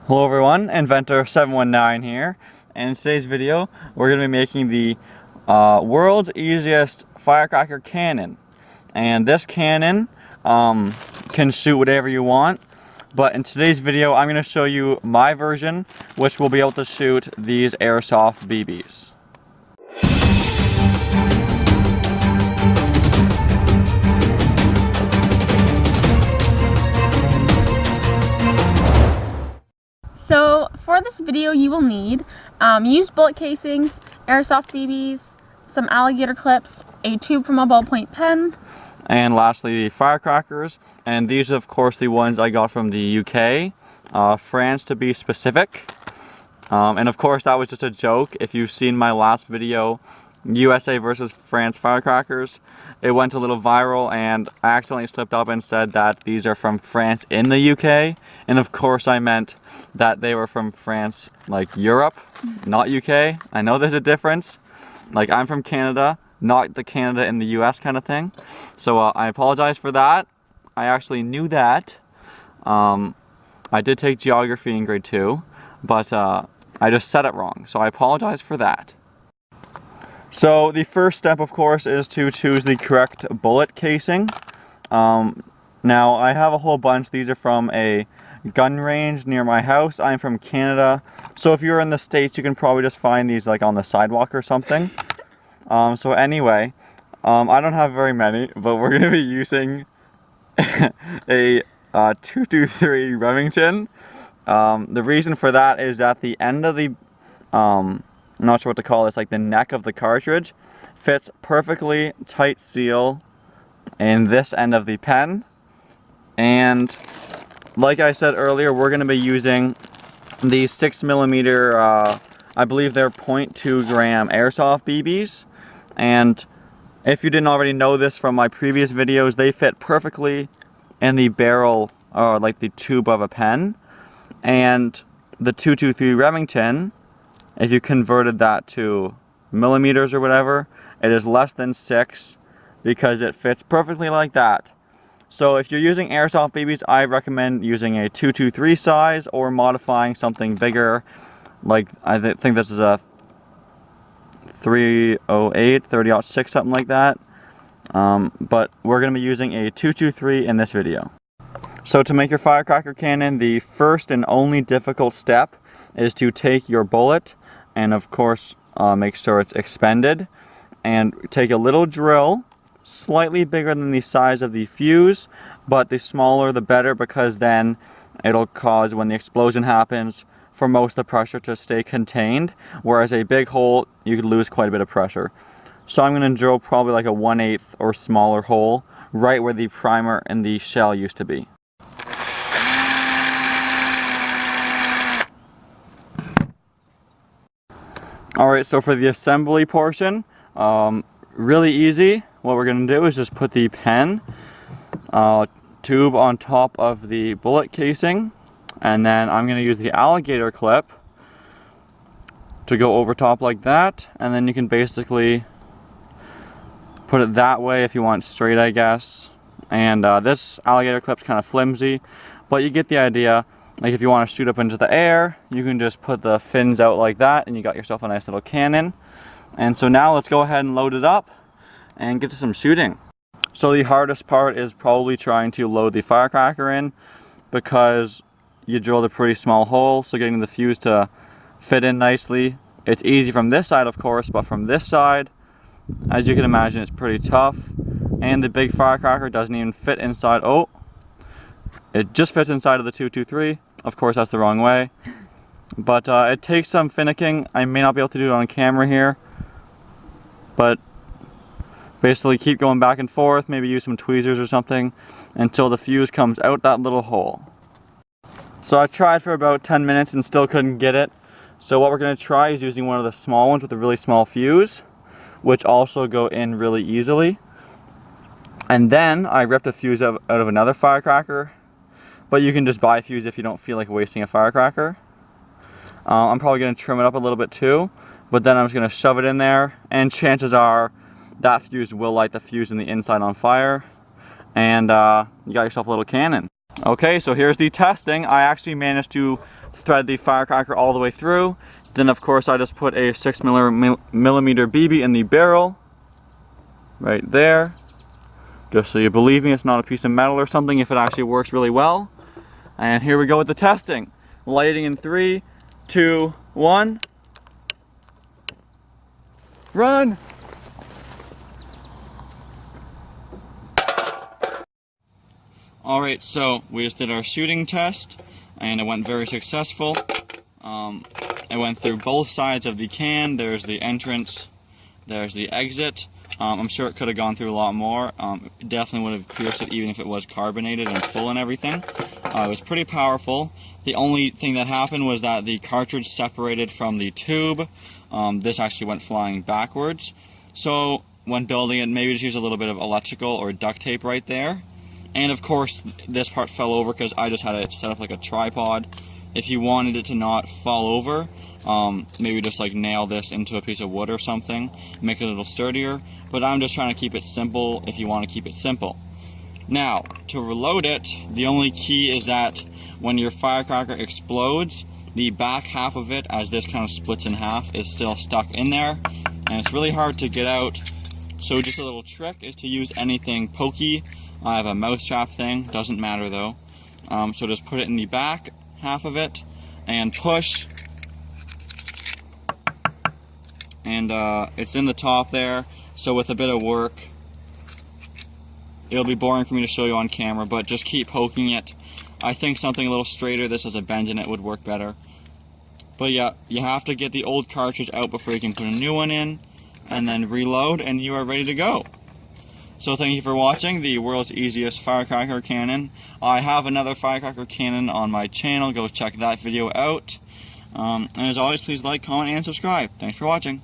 Hello everyone, Inventor719 here, and in today's video we're going to be making the world's easiest firecracker cannon. And this cannon can shoot whatever you want, but in today's video I'm going to show you my version, which will be able to shoot these airsoft BBs. So for this video you will need used bullet casings, airsoft BBs, some alligator clips, a tube from a ballpoint pen, and lastly the firecrackers. And these are of course the ones I got from the UK, France to be specific. And of course that was just a joke. If you've seen my last video, USA versus France firecrackers, it went a little viral and I accidentally slipped up and said that these are from France in the UK, and of course I meant that they were from France, like Europe, not UK. I know there's a difference. Like, I'm from Canada, not the Canada in the US kind of thing. So I apologize for that. I actually knew that. I did take geography in grade 2, but I just said it wrong. So I apologize for that. So the first step, of course, is to choose the correct bullet casing. Now I have a whole bunch. These are from a gun range near my house. I'm from Canada, so if you're in the States you can probably just find these like on the sidewalk or something. So anyway, I don't have very many, but we're going to be using a 223 Remington. The reason for that is that the end of the I'm not sure what to call this, like the neck of the cartridge fits perfectly tight seal in this end of the pen. And like I said earlier, we're going to be using the 6mm, I believe they're 0.2 gram airsoft BBs. And if you didn't already know this from my previous videos, they fit perfectly in the barrel, or like the tube of a pen. And the 223 Remington, if you converted that to millimeters or whatever, it is less than 6 because it fits perfectly like that. So if you're using airsoft BBs, I recommend using a 223 size or modifying something bigger. Like I think this is a 308, 30-06, something like that. But we're going to be using a 223 in this video. So to make your firecracker cannon, the first and only difficult step is to take your bullet and of course make sure it's expended, and take a little drill slightly bigger than the size of the fuse, but the smaller the better, because then it'll cause, when the explosion happens, for most of the pressure to stay contained, whereas a big hole you could lose quite a bit of pressure. So I'm going to drill probably like a 1/8 or smaller hole right where the primer and the shell used to be. Alright, so for the assembly portion, really easy. What we're going to do is just put the pen tube on top of the bullet casing, and then I'm going to use the alligator clip to go over top like that, and then you can basically put it that way if you want straight, I guess. And this alligator clip's kind of flimsy, but you get the idea. Like if you want to shoot up into the air, you can just put the fins out like that and you got yourself a nice little cannon. And so now let's go ahead and load it up and get to some shooting. So the hardest part is probably trying to load the firecracker in, because you drilled a pretty small hole, so getting the fuse to fit in nicely. It's easy from this side of course, but from this side, as you can imagine, it's pretty tough. And the big firecracker doesn't even fit inside. Oh, it just fits inside of the 223. Of course that's the wrong way. But it takes some finicking. I may not be able to do it on camera here, but basically keep going back and forth, maybe use some tweezers or something until the fuse comes out that little hole. So I tried for about 10 minutes and still couldn't get it. So what we're going to try is using one of the small ones with a really small fuse, which also go in really easily. And then I ripped a fuse out of another firecracker, but you can just buy a fuse if you don't feel like wasting a firecracker. I'm probably going to trim it up a little bit too, but then I'm just going to shove it in there, and chances are that fuse will light the fuse in the inside on fire, and you got yourself a little cannon. Okay, so here's the testing. I actually managed to thread the firecracker all the way through. Then of course I just put a 6mm BB in the barrel, right there, just so you believe me, it's not a piece of metal or something if it actually works really well. And here we go with the testing. Lighting in 3, 2, 1. Run! Alright, so we just did our shooting test and it went very successful. I went through both sides of the can. There's the entrance, there's the exit. I'm sure it could have gone through a lot more. It definitely would have pierced it even if it was carbonated and full and everything. It was pretty powerful. The only thing that happened was that the cartridge separated from the tube. This actually went flying backwards. So when building it, maybe just use a little bit of electrical or duct tape right there. And of course, this part fell over because I just had it set up like a tripod. If you wanted it to not fall over, maybe just like nail this into a piece of wood or something, make it a little sturdier. But I'm just trying to keep it simple if you want to keep it simple. Now, to reload it, the only key is that when your firecracker explodes, the back half of it, as this kind of splits in half, is still stuck in there. And it's really hard to get out. So just a little trick is to use anything pokey. I have a mousetrap thing, doesn't matter though. So just put it in the back half of it and push. And it's in the top there. So with a bit of work, it'll be boring for me to show you on camera, but just keep poking it. I think something a little straighter, this has a bend in it, would work better. But yeah, you have to get the old cartridge out before you can put a new one in, and then reload, and you are ready to go. So thank you for watching the world's easiest firecracker cannon. I have another firecracker cannon on my channel, go check that video out. And as always, please like, comment, and subscribe. Thanks for watching.